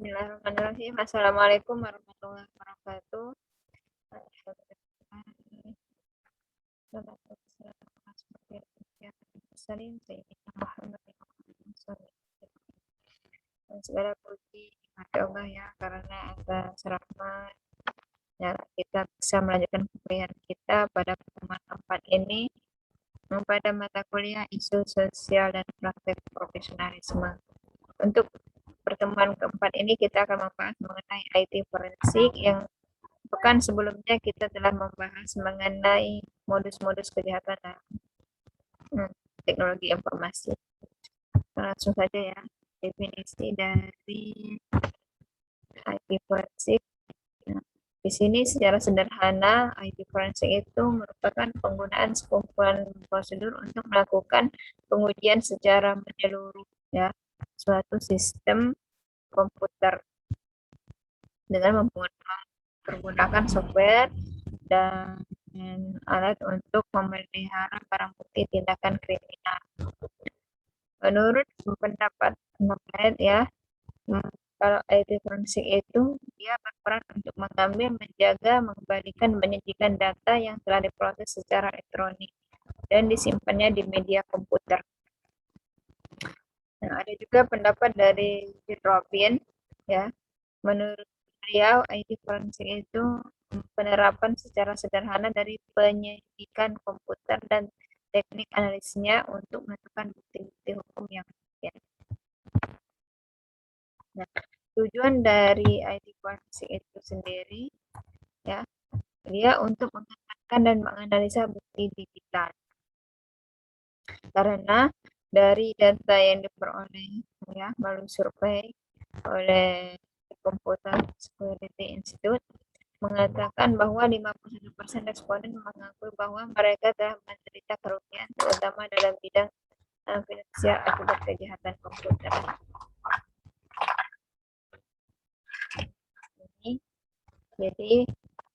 Bismillahirrahmanirrahim. Assalamualaikum warahmatullahi wabarakatuh. Segala puji kepada Allah ya, karena atas rahmat ya kita bisa melanjutkan kuliah kita pada pertemuan keempat ini pada mata kuliah isu sosial dan praktek profesionalisme. Untuk pertemuan keempat ini kita akan membahas mengenai IT forensik yang pekan sebelumnya kita telah membahas mengenai modus-modus kejahatan teknologi informasi. Langsung saja ya, definisi dari IT forensik. Nah, di sini secara sederhana, IT forensik itu merupakan penggunaan sekumpulan prosedur untuk melakukan pengujian secara menyeluruh ya suatu sistem komputer dengan menggunakan software dan alat untuk memelihara barang bukti tindakan kriminal. Menurut pendapat Nobel ya, kalau IT forensik itu dia berperan untuk mengambil, menjaga, mengembalikan, menyajikan data yang telah diproses secara elektronik dan disimpannya di media komputer. Nah, ada juga pendapat dari Robin ya. Menurut beliau, IT forensik itu penerapan secara sederhana dari penyidikan komputer dan teknik analisisnya untuk menentukan bukti-bukti hukum yang ya. Nah, tujuan dari IT forensik itu sendiri ya, dia untuk mengamankan dan menganalisa bukti digital. Karena dari data yang diperoleh ya melalui survei oleh Computer Security Institute mengatakan bahwa 51% responden mengakui bahwa mereka telah menderita kerugian terutama dalam bidang finansial akibat kejahatan komputer. Jadi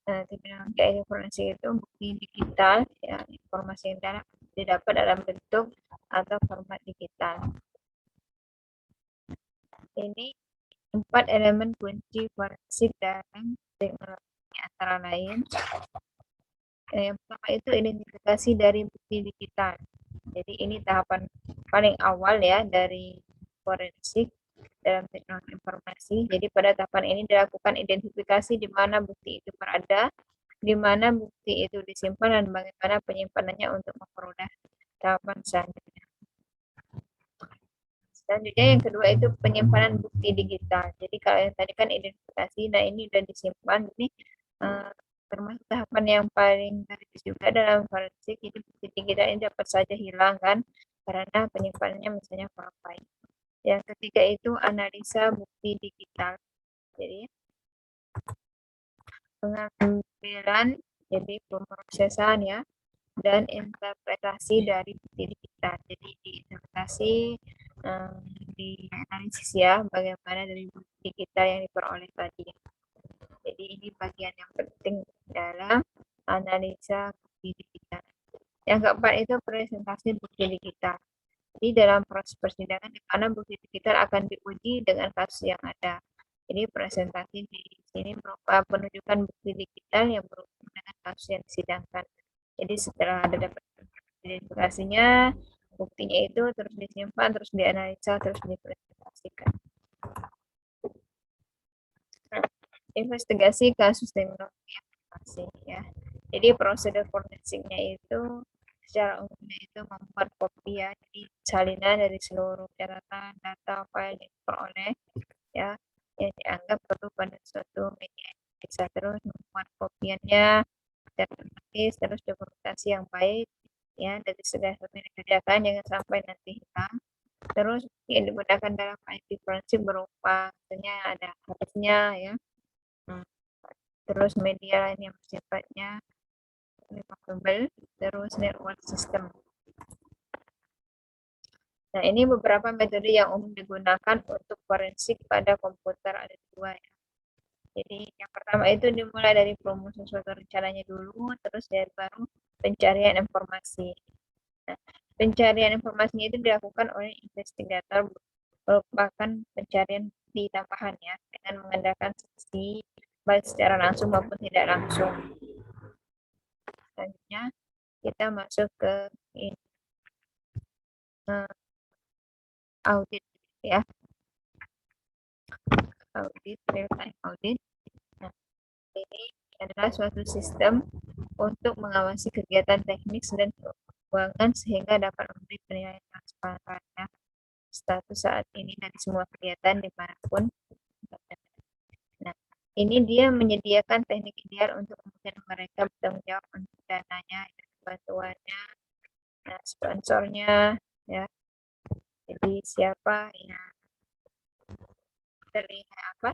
teknologi IT forensik itu bukti digital ya, informasi yang didapat dalam bentuk atau format digital. Ini 4 elemen kunci forensik dalam teknologi antara lain. Yang pertama itu identifikasi dari bukti digital. Jadi ini tahapan paling awal ya dari forensik dalam teknologi informasi. Jadi pada tahapan ini dilakukan identifikasi di mana bukti itu berada, di mana bukti itu disimpan, dan bagaimana penyimpanannya untuk mempermudah tahapan selanjutnya. Selanjutnya yang kedua itu penyimpanan bukti digital. Jadi kalau yang tadi kan identifikasi, nah ini sudah disimpan. Ini termasuk tahapan yang paling kritis juga dalam forensik. Jadi bukti digital ini dapat saja hilang kan, karena penyimpanannya misalnya korupsi. Yang ketiga itu analisa bukti digital. Jadi pengambilan, jadi pemrosesan ya, dan interpretasi dari bukti digital. Jadi diinterpretasi, dianalisis ya, bagaimana dari bukti digital yang diperoleh tadi. Jadi ini bagian yang penting dalam analisa bukti digital. Yang keempat itu presentasi bukti digital. Jadi dalam proses persidangan di mana bukti digital akan diuji dengan kasus yang ada. Jadi presentasi di sini berupa penunjukan bukti digital yang berhubungan dengan kasus yang disidangkan. Jadi setelah ada dapat identifikasinya, buktinya itu terus disimpan, terus dianalisa, terus dipresentasikan. Nah, investigasi kasus teknologi informasi ya. Jadi prosedur forensiknya itu secara umumnya itu membuat kopi ya, jadi salinan dari seluruh catatan data file yang diperoleh ya yang dianggap perlu pada suatu media, bisa terus membuat kopiannya dan terus dokumentasi yang baik ya dari segala sesuatu yang dikerjakan, jangan sampai nanti hilang. Terus yang digunakan dalam IT forensik berupa misalnya ada harusnya ya, terus media lain yang bersifatnya remarkable, terus network system. Nah, ini beberapa metode yang umum digunakan untuk forensik pada komputer, ada dua ya. Jadi yang pertama itu dimulai dari perumusan suatu rencananya dulu, terus dari baru pencarian informasi. Nah, pencarian informasinya itu dilakukan oleh investigator, merupakan pencarian di tambahan ya, dengan mengandalkan saksi baik secara langsung maupun tidak langsung. Selanjutnya kita masuk ke audit ya, audit, real time audit. Nah, ini adalah suatu sistem untuk mengawasi kegiatan teknis dan keuangan sehingga dapat memberi penilaian transparan ya, status saat ini dari semua kegiatan dimanapun. Nah, ini dia menyediakan teknik ideal untuk kemudian mereka bertanggung jawab untuk dananya, bantuannya, nah, sponsornya, ya. Jadi siapa yang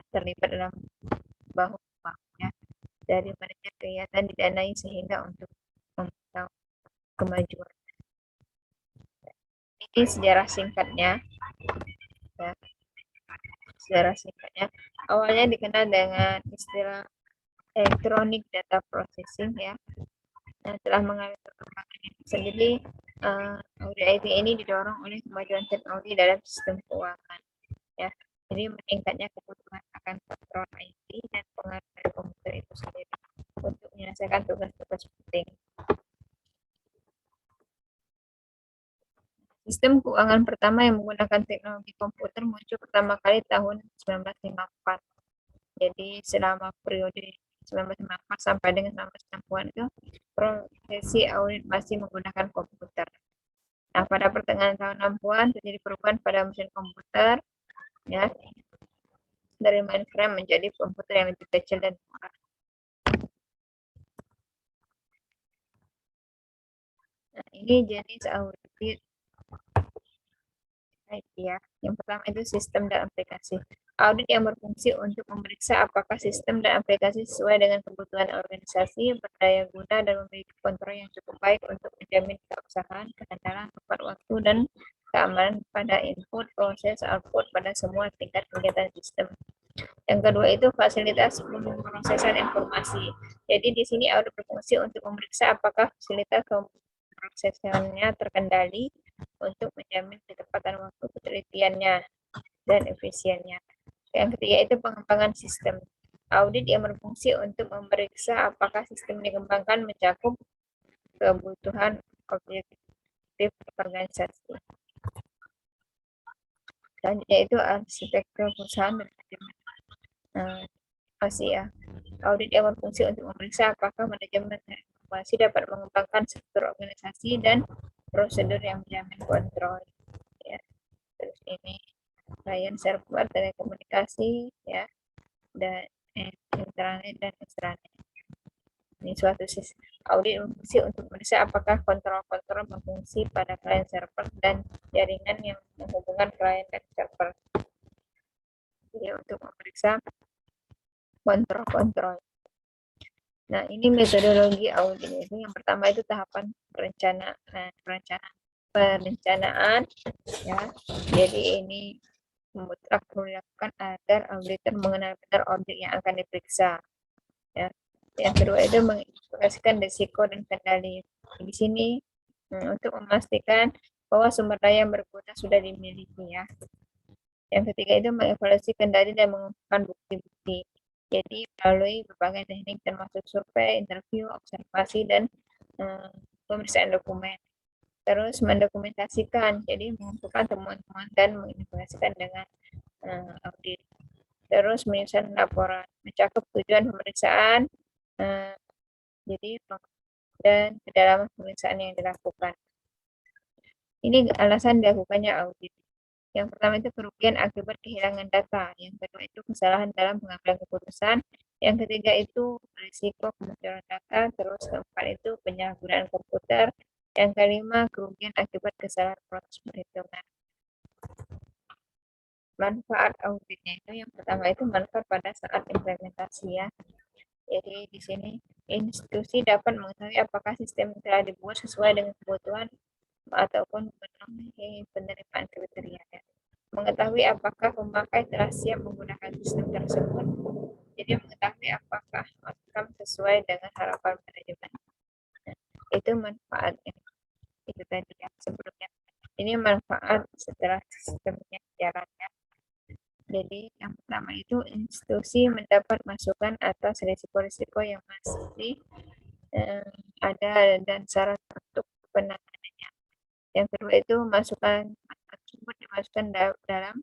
terlibat dalam bahu ya, dari manajer kegiatan didanai sehingga untuk memantau kemajuan. Ini sejarah singkatnya, ya. Sejarah singkatnya awalnya dikenal dengan istilah electronic data processing ya. Nah, telah mengalami perkembangan yang besar. Jadi audit IT ini didorong oleh kemajuan teknologi dalam sistem keuangan ya. Jadi meningkatnya kebutuhan akan kontrol IT dan pengaruh dari komputer itu sendiri untuk menyelesaikan tugas-tugas penting. Sistem keuangan pertama yang menggunakan teknologi komputer muncul pertama kali tahun 1954. Jadi selama periode 1954 sampai dengan 1960-an itu profesi audit masih menggunakan komputer. Nah, pada pertengahan tahun 60-an terjadi perubahan pada mesin komputer ya, dari mainframe menjadi komputer yang lebih kecil dan murah. Nah, ini jenis audit ya. Yang pertama itu sistem dan aplikasi. Audit yang berfungsi untuk memeriksa apakah sistem dan aplikasi sesuai dengan kebutuhan organisasi, berdaya guna, dan memiliki kontrol yang cukup baik untuk menjamin keabsahan, kehandalan, tepat waktu, dan keamanan pada input, proses, output pada semua tingkat kegiatan sistem. Yang kedua itu fasilitas pemrosesan informasi. Jadi di sini audit berfungsi untuk memeriksa apakah fasilitas pemrosesannya terkendali untuk menjamin ketepatan waktu penelitiannya dan efisiennya. Yang ketiga itu pengembangan sistem. Audit yang berfungsi untuk memeriksa apakah sistem yang dikembangkan mencakup kebutuhan objektif organisasi. Selanjutnya itu arsitektur perusahaan dan manajemen informasi ya. Audit yang berfungsi untuk memeriksa apakah manajemen informasi dapat mengembangkan struktur organisasi dan prosedur yang menjamin kontrol. Ya. Terus ini layan server, telekomunikasi, ya, dan intranet dan extranet. Ini suatu sistem audit berfungsi untuk memeriksa apakah kontrol-kontrol berfungsi pada klien server dan jaringan yang menghubungkan klien dan server. Jadi untuk memeriksa kontrol-kontrol. Nah, ini metodologi audit itu yang pertama itu tahapan perencanaan ya. Jadi ini mutlak perlu dilakukan agar auditor mengenal benar objek yang akan diperiksa. Ya. Yang kedua itu mengidentifikasikan risiko dan kendali. Di sini untuk memastikan bahwa sumber daya yang berkualitas sudah dimiliki ya. Yang ketiga itu mengevaluasi kendali dan mengumpulkan bukti-bukti. Jadi melalui berbagai teknik termasuk survei, interview, observasi, dan pemeriksaan dokumen. Terus mendokumentasikan, jadi mengumpulkan temuan-temuan dan mengintegrasikan dengan audit. Terus menyusun laporan, mencakup tujuan pemeriksaan, jadi dan kedalaman pemeriksaan yang dilakukan. Ini alasan dilakukannya audit. Yang pertama itu kerugian akibat kehilangan data. Yang kedua itu kesalahan dalam pengambilan keputusan. Yang ketiga itu risiko kebocoran data. Terus keempat itu penyalahgunaan komputer. Yang kelima kerugian akibat kesalahan proses perhitungan. Manfaat auditnya itu yang pertama itu manfaat pada saat implementasi ya. Jadi di sini institusi dapat mengetahui apakah sistem yang telah dibuat sesuai dengan kebutuhan ataupun memenuhi penerimaan kriteria. Mengetahui apakah pemakai telah siap menggunakan sistem tersebut. Jadi mengetahui apakah outcome sesuai dengan harapan manajemen. Nah, itu manfaatnya. Itu tadi yang sebelumnya. Ini manfaat setelah sistemnya jalannya. Jadi yang pertama itu institusi mendapat masukan atas risiko-risiko yang masih eh, ada dan syarat untuk penanganannya. Yang kedua itu masukan tersebut dimasukkan dalam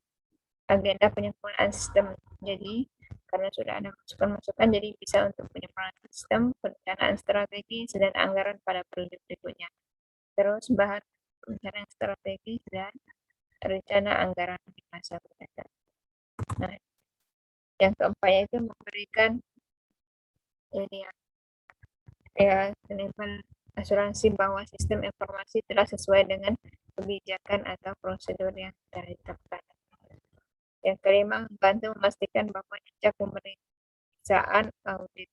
agenda penyempurnaan sistem. Jadi karena sudah ada masukan-masukan, jadi bisa untuk penyempurnaan sistem, perencanaan strategi, dan anggaran pada periode berikutnya. Terus bahan perencanaan strategi dan rencana anggaran di masa mendatang. Nah, yang keempatnya itu memberikan ini ya level asuransi bahwa sistem informasi telah sesuai dengan kebijakan atau prosedur yang telah ditetapkan. Yang kelima, membantu memastikan bahwa jejak pemeriksaan audit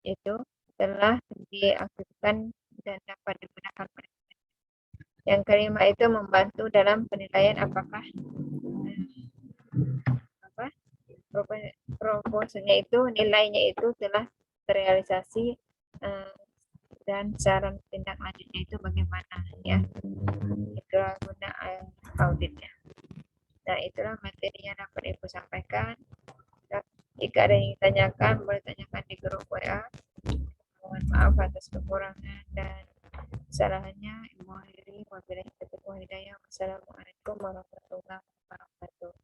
itu telah diaktifkan dan dapat digunakan. Yang kelima itu membantu dalam penilaian apakah apa proposalnya itu nilainya itu telah terrealisasi dan saran tindak lanjutnya itu bagaimana ya, itulah guna auditnya. Nah, itulah materi yang dapat Ibu sampaikan. Jika ada yang ditanyakan, boleh tanyakan di grup WA. Mohon maaf atas kekurangan dan kesalahannya. Ibu akhiri, wabillahi taufiq wal hidayah. Wassalamualaikum warahmatullahi wabarakatuh.